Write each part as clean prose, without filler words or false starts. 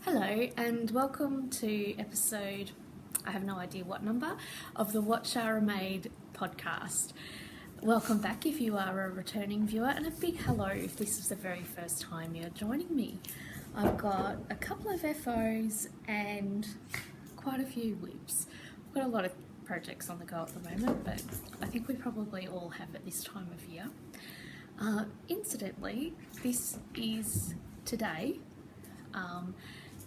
Hello and welcome to episode, I have no idea what number, of the What Shara Made podcast. Welcome back if you are a returning viewer, and a big hello if this is the very first time you're joining me. I've got a couple of FOs and quite a few whips. I've got a lot of projects on the go at the moment, but I think we probably all have at this time of year. Incidentally, this is today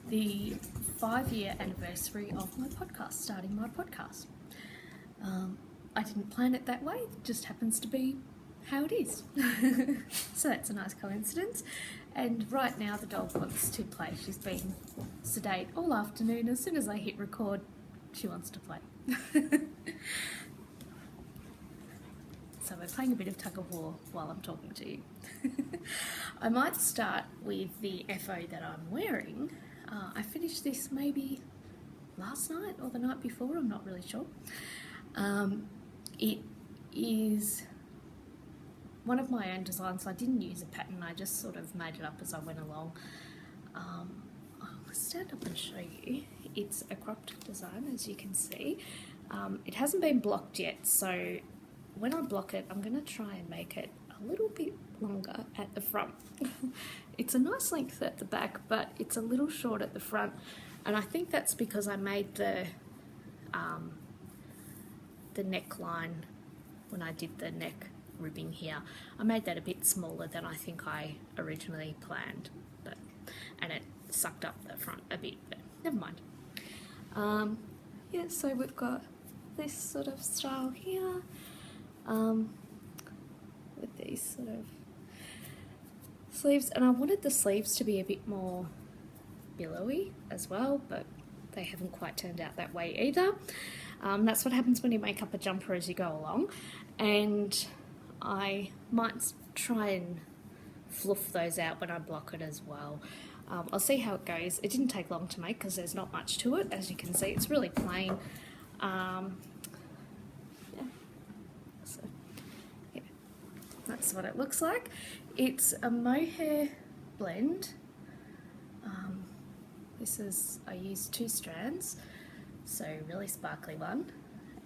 the 5-year anniversary of my podcast, starting my podcast. I didn't plan it that way, it just happens to be how it is. So that's a nice coincidence. And right now the dog wants to play. She's been sedate all afternoon. As soon as I hit record, she wants to play. So we're playing a bit of tug of war while I'm talking to you. I might start with the FO that I'm wearing. I finished this maybe last night or the night before, I'm not really sure. It is one of my own designs. I didn't use a pattern, I just sort of made it up as I went along. I'll stand up and show you. It's a cropped design, as you can see. It hasn't been blocked yet, so when I block it, I'm going to try and make it a little bit longer at the front. It's a nice length at the back, but it's a little short at the front, and I think that's because I made the neckline when I did the neck ribbing here. I made that a bit smaller than I think I originally planned, and it sucked up the front a bit, but never mind. Yeah, so we've got this sort of style here. With these sort of sleeves, and I wanted the sleeves to be a bit more billowy as well, but they haven't quite turned out that way either. That's what happens when you make up a jumper as you go along, and I might try and fluff those out when I block it as well. I'll see how it goes. It didn't take long to make because there's not much to it. As you can see, it's really plain. That's what it looks like. It's a mohair blend. I used 2 strands, so really sparkly one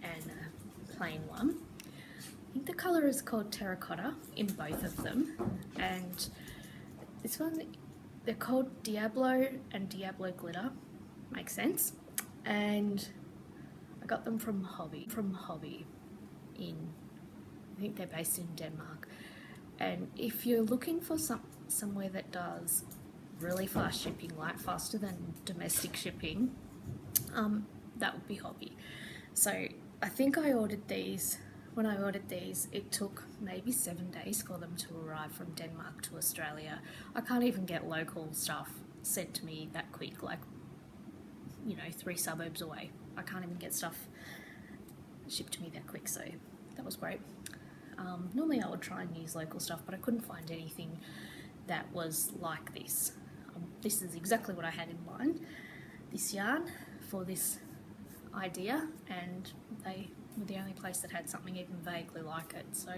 and a plain one. I think the colour is called terracotta in both of them, and this one, they're called Diablo and Diablo Glitter, makes sense, and I got them from Hobby in, I think they're based in Denmark. And if you're looking for somewhere that does really fast shipping, like faster than domestic shipping, that would be Hobby. So I think I ordered these. When I ordered these, it took maybe 7 days for them to arrive from Denmark to Australia. I can't even get local stuff sent to me that quick, like, 3 suburbs away. I can't even get stuff shipped to me that quick, so that was great. Normally I would try and use local stuff, but I couldn't find anything that was like this. This is exactly what I had in mind, this yarn, for this idea, and they were the only place that had something even vaguely like it, so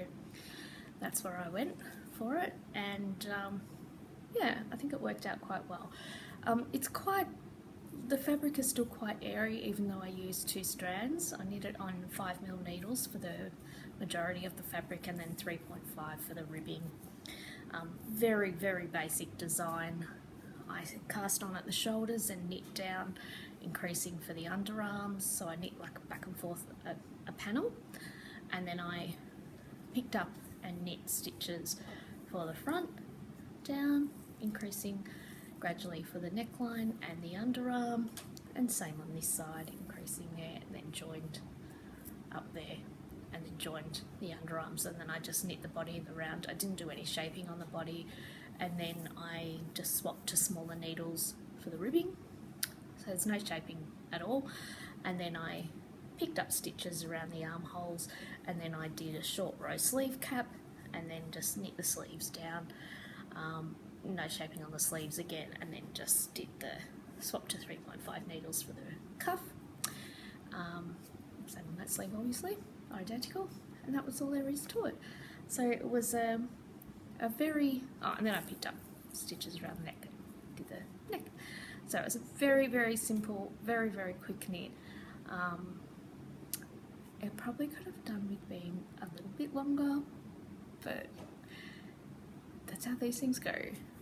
that's where I went for it, and yeah, I think it worked out quite well. The fabric is still quite airy, even though I used 2 strands. I knit it on 5mm needles for the majority of the fabric, and then 3.5 for the ribbing. Very, very basic design. I cast on at the shoulders and knit down, increasing for the underarms. So I knit like back and forth a panel, and then I picked up and knit stitches for the front, down, increasing gradually for the neckline and the underarm, and same on this side, increasing there, and then joined up there, and then joined the underarms, and then I just knit the body in the round. I didn't do any shaping on the body, and then I just swapped to smaller needles for the ribbing, so there's no shaping at all. And then I picked up stitches around the armholes, and then I did a short row sleeve cap, and then just knit the sleeves down. No shaping on the sleeves again, and then just did the swap to 3.5 needles for the cuff. Same on that sleeve, obviously, identical, and that was all there is to it. So it was a very, and then I picked up stitches around the neck, did the neck. So it was a very, very simple, very, very quick knit. It probably could have done with being a little bit longer, but that's how these things go.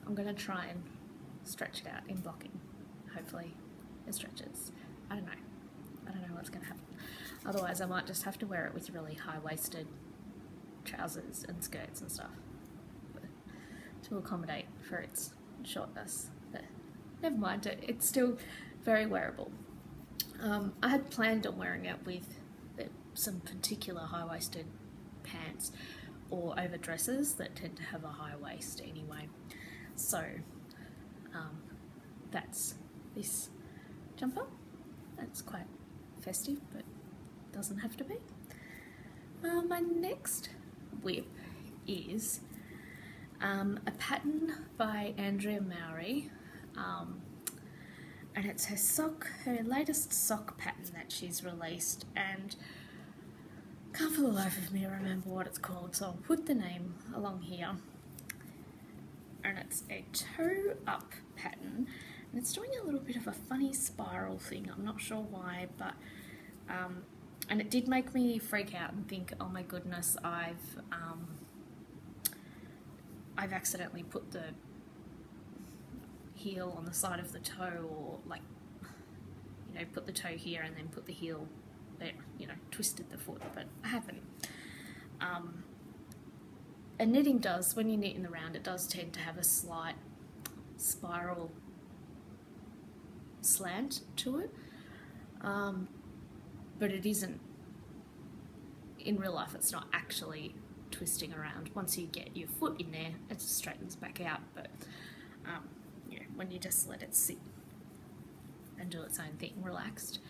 I'm going to try and stretch it out in blocking. Hopefully it stretches. I don't know what's going to happen. Otherwise I might just have to wear it with really high-waisted trousers and skirts and stuff to accommodate for its shortness. But never mind, it's still very wearable. I had planned on wearing it with some particular high-waisted pants or over dresses that tend to have a high waist anyway. So that's this jumper. That's quite festive, but doesn't have to be. My next whip is a pattern by Andrea Mowry, and it's her latest sock pattern that she's released, and can't for the life of me remember what it's called, so I'll put the name along here. And it's a toe up pattern, and it's doing a little bit of a funny spiral thing. I'm not sure why, but and it did make me freak out and think, oh my goodness, I've accidentally put the heel on the side of the toe, or like, you know, put the toe here and then put the heel there, you know, twisted the foot, but I haven't. And knitting does, when you knit in the round, it does tend to have a slight spiral slant to it, but it isn't, in real life it's not actually twisting around. Once you get your foot in there, it just straightens back out, but yeah, when you just let it sit and do its own thing relaxed,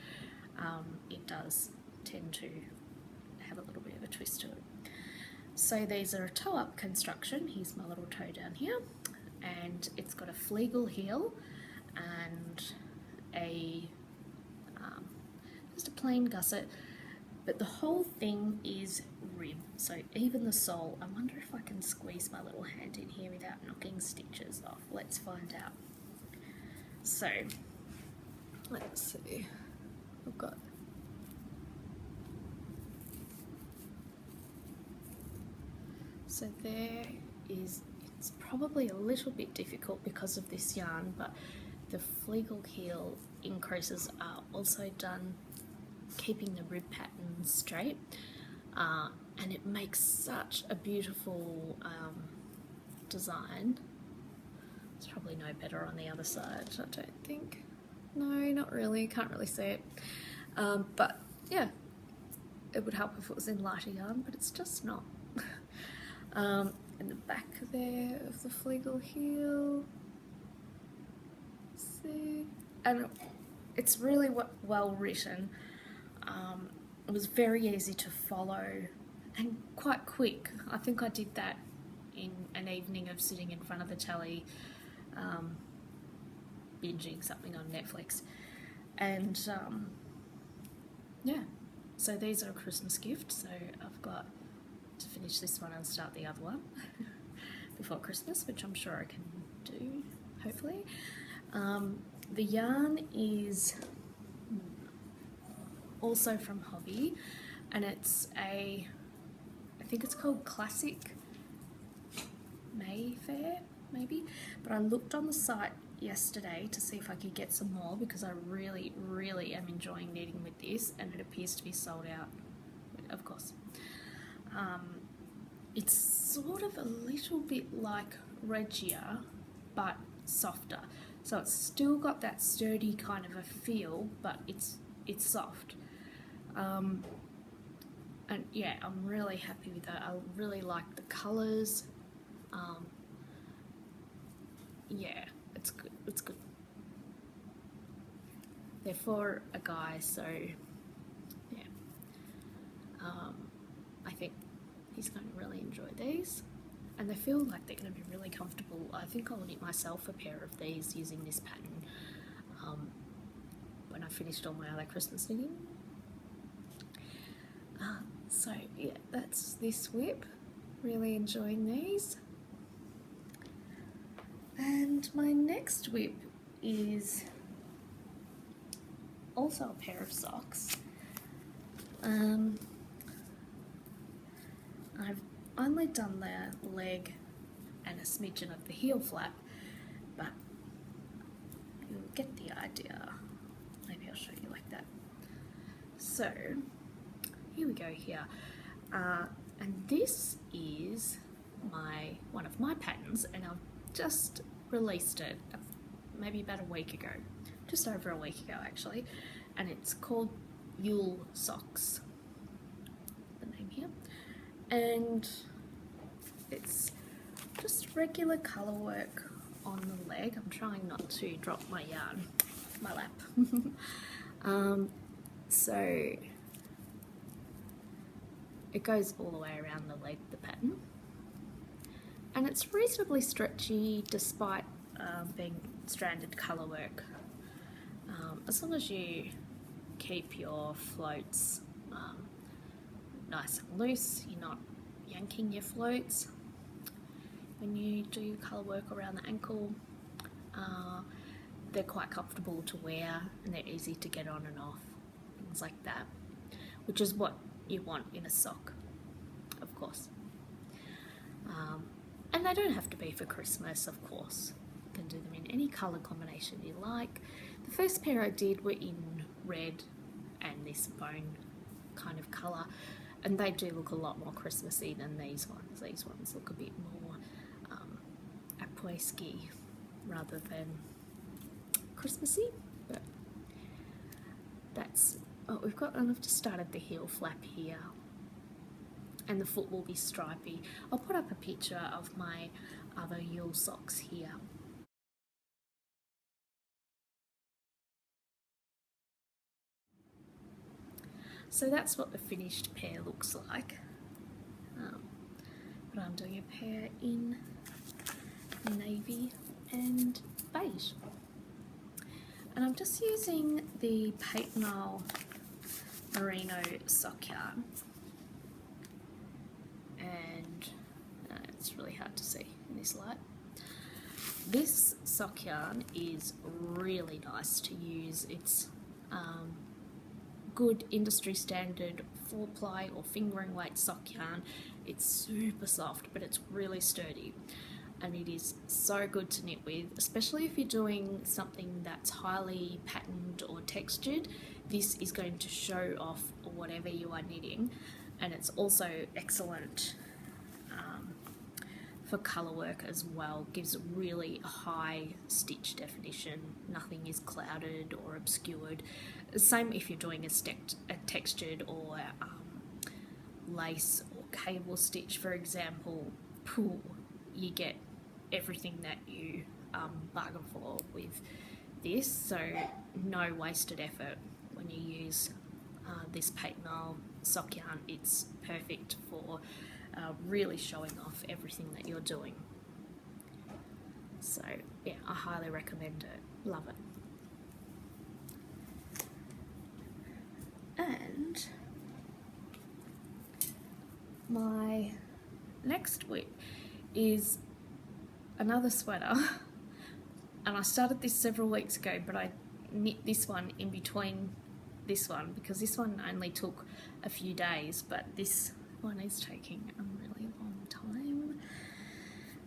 it does tend to have a little bit of a twist to it. So these are a toe up construction. Here's my little toe down here, and it's got a fleagle heel and a just a plain gusset, but the whole thing is rib, so even the sole. I wonder if I can squeeze my little hand in here without knocking stitches off. Let's find out. So let's see, I've got so there is, it's probably a little bit difficult because of this yarn, but the fleagle heel increases are also done keeping the rib pattern straight, and it makes such a beautiful design. It's probably no better on the other side, I don't think. No, not really, can't really see it, but yeah, it would help if it was in lighter yarn, but it's just not. In the back there of the fleagle heel, see, and it's really well written. It was very easy to follow and quite quick. I think I did that in an evening of sitting in front of the telly, binging something on Netflix, and yeah, so these are a Christmas gift, so I've got to finish this one and start the other one before Christmas, which I'm sure I can do, hopefully. The yarn is also from Hobby, and it's I think it's called Classic Mayfair, maybe, but I looked on the site yesterday to see if I could get some more, because I really, really am enjoying knitting with this, and it appears to be sold out, of course. It's sort of a little bit like Regia, but softer. So it's still got that sturdy kind of a feel, but it's soft. And yeah, I'm really happy with that. I really like the colours. Yeah, it's good. It's good. They're for a guy, so yeah. I think he's going to really enjoy these, and they feel like they're going to be really comfortable. I think I'll knit myself a pair of these using this pattern when I finished all my other Christmas knitting. So yeah, that's this whip. Really enjoying these. And my next whip is also a pair of socks. I've only done the leg and a smidgen of the heel flap, but you'll get the idea. Maybe I'll show you like that. So here we go here, and this is one of my patterns, and I've just released it maybe about a week ago, just over a week ago actually, and it's called Yule socks, the name here, and it's just regular colour work on the leg. I'm trying not to drop my yarn, my lap. So it goes all the way around the leg, the pattern, and it's reasonably stretchy despite being stranded colour work. As long as you keep your floats nice and loose, you're not yanking your floats when you do your colour work around the ankle. They're quite comfortable to wear and they're easy to get on and off, things like that, which is what you want in a sock, of course. And they don't have to be for Christmas, of course. You can do them in any colour combination you like. The first pair I did were in red and this bone kind of colour, and they do look a lot more Christmassy than these ones. These ones look a bit more après-ski rather than Christmassy, but that's what we've got. And I've just started the heel flap here, and the foot will be stripy. I'll put up a picture of my other Yule socks here. So that's what the finished pair looks like. But I'm doing a pair in navy and beige. And I'm just using the Patenol merino sock yarn. And it's really hard to see in this light. This sock yarn is really nice to use. It's good industry standard 4-ply or fingering weight sock yarn. It's super soft, but it's really sturdy, and it is so good to knit with, especially if you're doing something that's highly patterned or textured. This is going to show off whatever you are knitting, and it's also excellent for colour work as well. Gives really high stitch definition, nothing is clouded or obscured. Same if you're doing a textured or lace or cable stitch, for example. You get everything that you bargain for with this, so no wasted effort when you use this Patenol sock yarn. It's perfect for really showing off everything that you're doing. So yeah, I highly recommend it. Love it. And my next whip is another sweater, and I started this several weeks ago, but I knit this one in between this one because this one only took a few days, but this one is taking a really long time,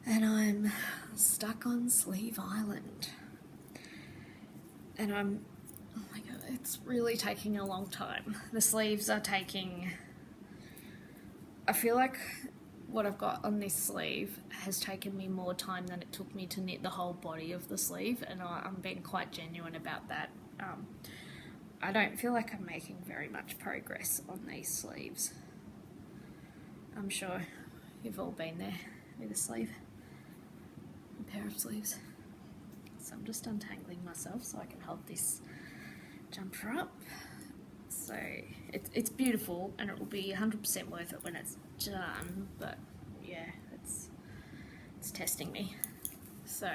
and I'm stuck on Sleeve Island, and oh my god, it's really taking a long time. The sleeves are taking, I feel like what I've got on this sleeve has taken me more time than it took me to knit the whole body of the sleeve, and I'm being quite genuine about that. I don't feel like I'm making very much progress on these sleeves. I'm sure you've all been there with a sleeve, a pair of sleeves. So I'm just untangling myself so I can hold this jumper up. So it's beautiful, and it will be 100% worth it when it's done, but yeah, it's testing me. So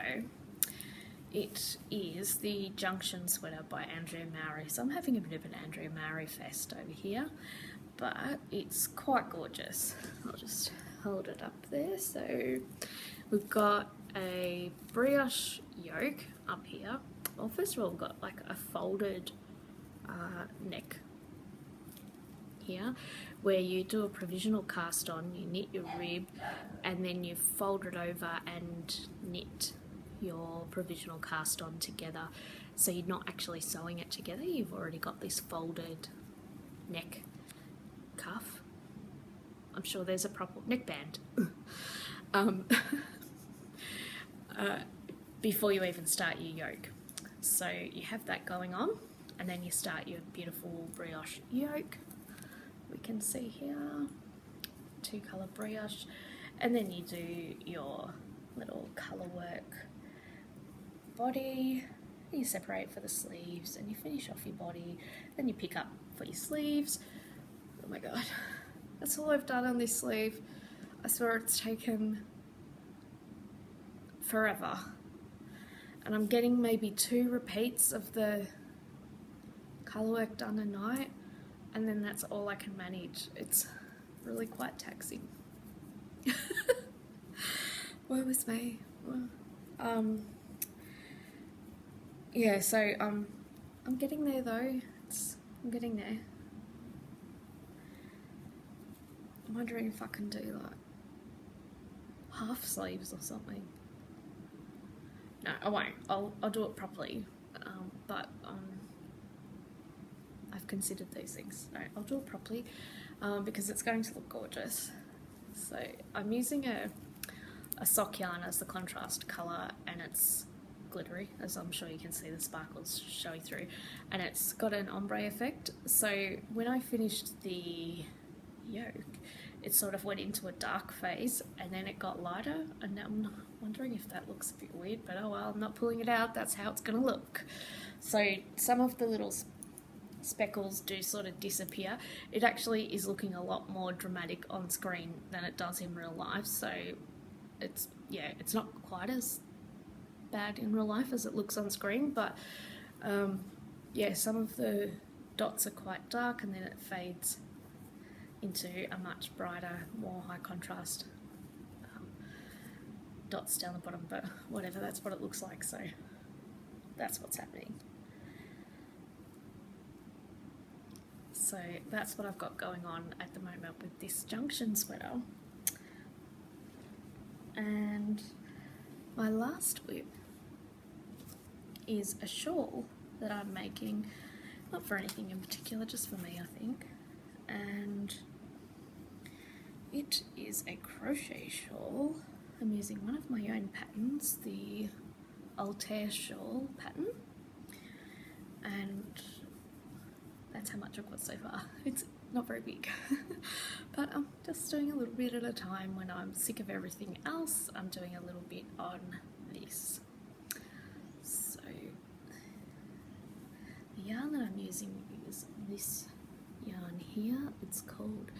it is the Junction sweater by Andrea Mowry. So I'm having a bit of an Andrea Mowry fest over here, but it's quite gorgeous. I'll just hold it up there. So we've got a brioche yoke up here. Well, first of all, we've got like a folded neck here, where you do a provisional cast on, you knit your rib, and then you fold it over and knit your provisional cast on together. So you're not actually sewing it together, you've already got this folded neck cuff. I'm sure there's a proper neckband. Before you even start your yoke. So you have that going on, and then you start your beautiful brioche yoke. We can see here, 2-colour brioche, and then you do your little colour work body, you separate for the sleeves, and you finish off your body, then you pick up for your sleeves. Oh my god, that's all I've done on this sleeve. I swear it's taken forever, and I'm getting maybe 2 repeats of the colour work done a night, and then that's all I can manage. It's really quite taxing. Where was me? Yeah, so I'm getting there though. I'm getting there. I'm wondering if I can do like half sleeves or something. No, I won't. I'll do it properly. But I've considered these things. No, I'll do it properly because it's going to look gorgeous. So I'm using a sock yarn as the contrast colour, and it's glittery, as I'm sure you can see the sparkles showing through, and it's got an ombre effect. So when I finished the yoke, it sort of went into a dark phase, and then it got lighter, and now I'm wondering if that looks a bit weird, but oh well, I'm not pulling it out, that's how it's gonna look. So some of the little speckles do sort of disappear. It actually is looking a lot more dramatic on screen than it does in real life, so it's, yeah, it's not quite as bad in real life as it looks on screen, but yeah, some of the dots are quite dark, and then it fades into a much brighter, more high contrast dots down the bottom, but whatever, that's what it looks like, so that's what's happening. So that's what I've got going on at the moment with this Junction sweater. And my last whip is a shawl that I'm making, not for anything in particular, just for me, I think. And it is a crochet shawl. I'm using one of my own patterns, the Altair shawl pattern, and that's how much I've got so far. It's not very big, but I'm just doing a little bit at a time. When I'm sick of everything else, I'm doing a little bit on this. So the yarn that I'm using is this yarn here. It's called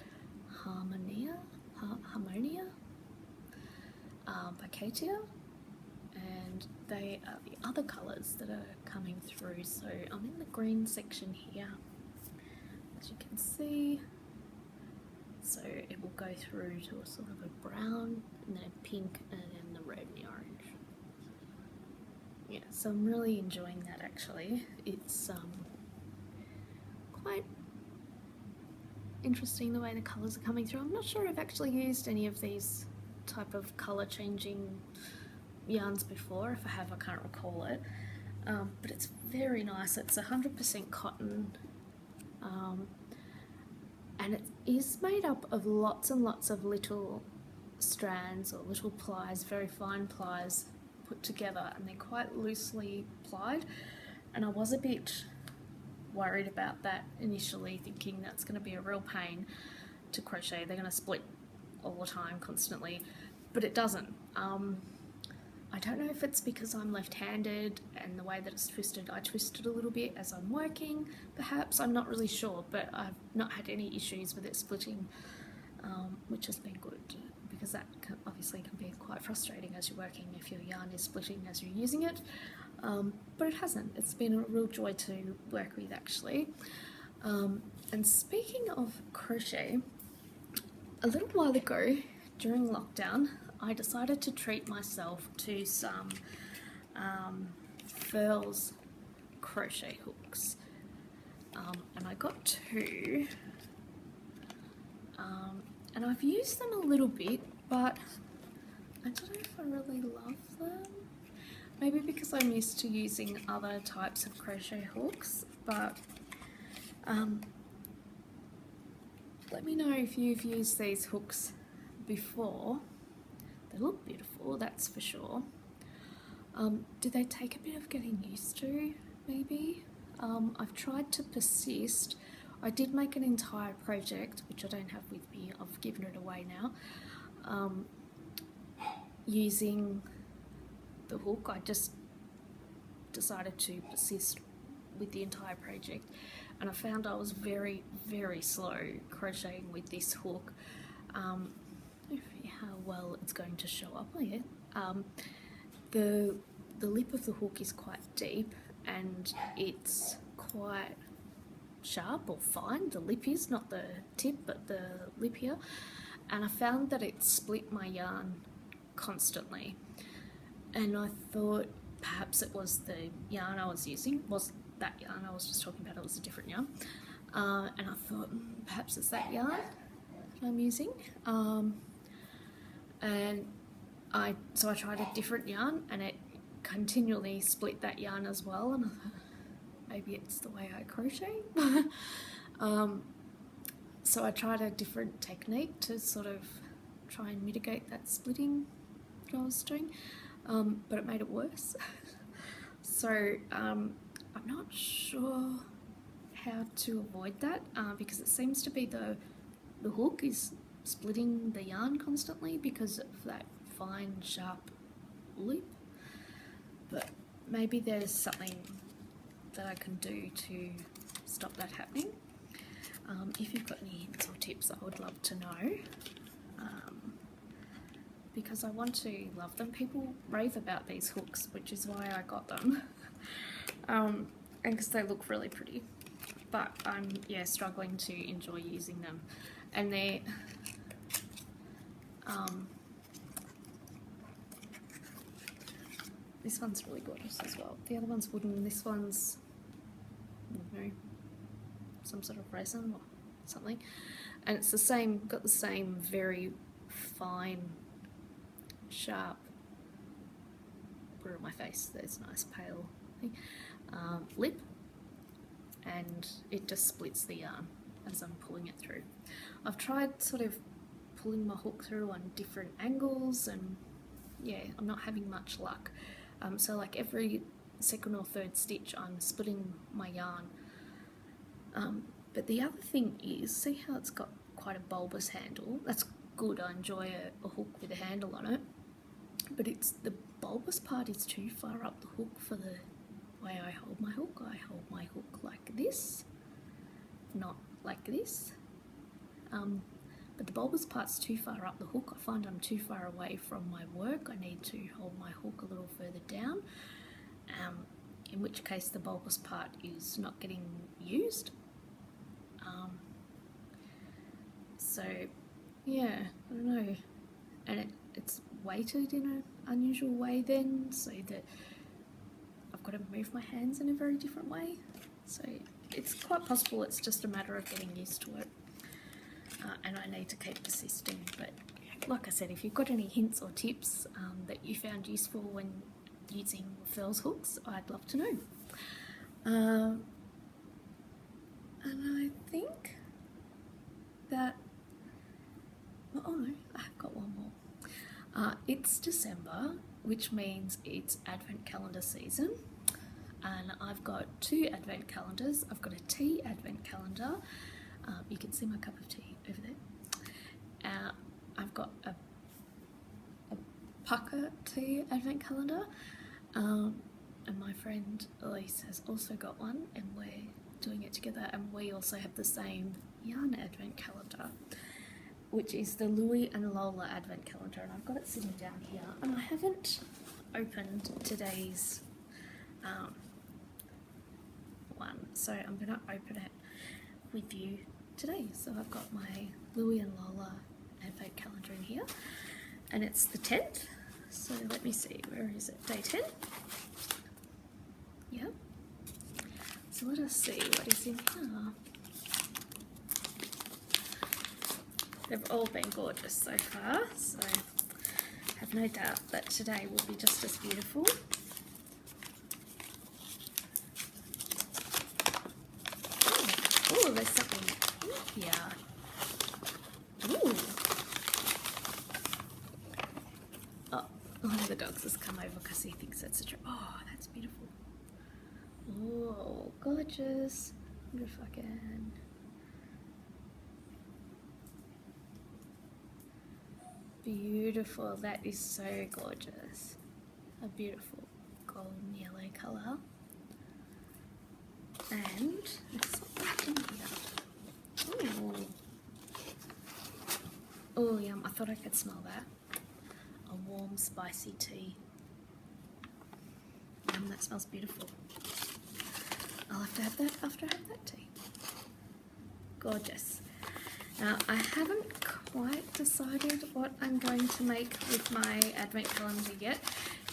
Harmonia by Katia, and they are the other colours that are coming through. So I'm in the green section here, as you can see. So it will go through to a sort of a brown, and then a pink, and then the red and the orange. Yeah, so I'm really enjoying that actually. It's quite interesting the way the colours are coming through. I'm not sure I've actually used any of these type of colour changing yarns before. If I have, I can't recall it. But it's very nice. It's 100% cotton. And it is made up of lots and lots of little strands or little plies, very fine plies put together, and they're quite loosely plied, and I was a bit worried about that initially, thinking that's going to be a real pain to crochet. They're going to split all the time, constantly, but it doesn't. I don't know if it's because I'm left-handed and the way that it's twisted, I twist it a little bit as I'm working, perhaps, I'm not really sure, but I've not had any issues with it splitting, which has been good, because that obviously can be quite frustrating as you're working if your yarn is splitting as you're using it, but it hasn't. It's been a real joy to work with actually. And speaking of crochet, a little while ago during lockdown, I decided to treat myself to some Furls crochet hooks. and I got two, and I've used them a little bit, but I don't know if I really love them. Maybe because I'm used to using other types of crochet hooks, but let me know if you've used these hooks before. They look beautiful, that's for sure. Do they take a bit of getting used to, maybe? I've tried to persist. I did make an entire project, which I don't have with me, I've given it away now, using the hook. I just decided to persist with the entire project, and I found I was very, very slow crocheting with this hook. How well it's going to show up on it. The lip of the hook is quite deep, and it's quite sharp or fine. The lip is, not the tip, but the lip here. And I found that it split my yarn constantly. And I thought perhaps it was the yarn I was using. Was that yarn I was just talking about, it was a different yarn. And I thought perhaps it's that yarn that I'm using. So I tried a different yarn, and it continually split that yarn as well, and I thought, maybe it's the way I crochet. So I tried a different technique to sort of try and mitigate that splitting that I was doing, but it made it worse. So I'm not sure how to avoid that, because it seems to be the hook is splitting the yarn constantly because of that fine sharp lip. But maybe there's something that I can do to stop that happening. If you've got any hints or tips, I would love to know, because I want to love them. People rave about these hooks, which is why I got them, and because they look really pretty, but I'm struggling to enjoy using them. And they're this one's really gorgeous as well. The other one's wooden, this one's, I don't know, some sort of resin or something. And it's the same, got the same very fine, sharp, put it on my face, there's a nice pale thing, lip, and it just splits the yarn as I'm pulling it through. I've tried sort of pulling my hook through on different angles, and yeah, I'm not having much luck. So like every second or third stitch I'm splitting my yarn. But the other thing is, see how it's got quite a bulbous handle? That's good, I enjoy a hook with a handle on it, but it's the bulbous part is too far up the hook for the way I hold my hook. I hold my hook like this, not like this. But the bulbous part's too far up the hook. I find I'm too far away from my work. I need to hold my hook a little further down, in which case the bulbous part is not getting used. So yeah, I don't know. And it's weighted in an unusual way then, so that I've got to move my hands in a very different way. So it's quite possible it's just a matter of getting used to it. And I need to keep persisting. But like I said, if you've got any hints or tips that you found useful when using furls hooks, I'd love to know. And I think that, oh no, I've got one more. It's December, which means it's Advent calendar season, and I've got 2 Advent calendars. I've got a tea Advent calendar. You can see my cup of tea over there. I've got a pucker tea Advent calendar, and my friend Elise has also got one, and we're doing it together. And we also have the same yarn Advent calendar, which is the Louie and Lola Advent calendar, and I've got it sitting down here, and I haven't opened today's one, so I'm going to open it with you today. So I've got my Louie and Lola Advent calendar in here, and it's the 10th, so let me see, where is it? Day 10? Yeah. So let us see what is in here. They've all been gorgeous so far, so I have no doubt that today will be just as beautiful. Oh, there's something in here. Ooh. Oh, one of the dogs has come over because he thinks that's a tree. Oh, that's beautiful. Oh, gorgeous. I wonder if I can. Beautiful. That is so gorgeous. A beautiful golden yellow colour. And there's something in here. Ooh. Oh, yum. I thought I could smell that. A warm, spicy tea. Yum, that smells beautiful. I'll have to have that after I have that tea. Gorgeous. Now, I haven't quite decided what I'm going to make with my advent calendar yet.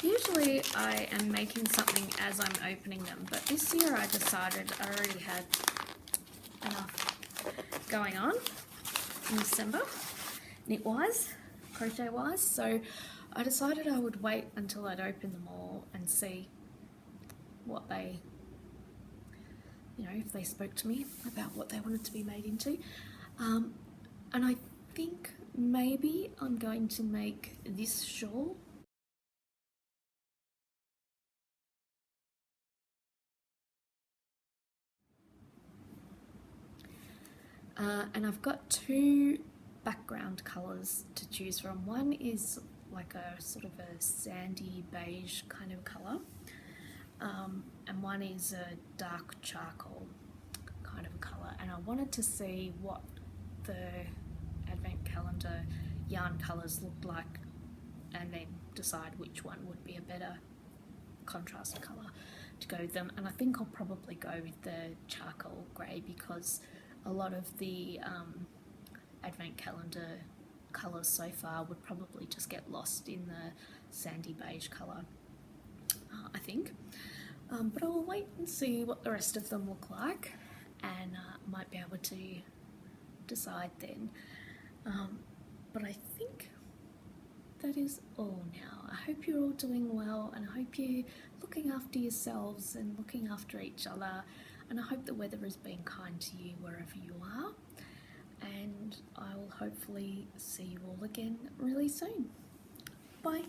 Usually I am making something as I'm opening them, but this year I decided I already had enough going on in December, knit-wise, crochet-wise, so I decided I would wait until I'd open them all and see what they, you know, if they spoke to me about what they wanted to be made into. And I think maybe I'm going to make this shawl. And I've got two background colours to choose from. One is like a sort of a sandy beige kind of colour, and one is a dark charcoal kind of colour. And I wanted to see what the advent calendar yarn colours looked like and then decide which one would be a better contrast colour to go with them. And I think I'll probably go with the charcoal grey because a lot of the advent calendar colours so far would probably just get lost in the sandy beige colour, I think. But I'll wait and see what the rest of them look like, and might be able to decide then. But I think that is all now. I hope you're all doing well, and I hope you're looking after yourselves and looking after each other, and I hope the weather has been kind to you wherever you are, and I will hopefully see you all again really soon. Bye.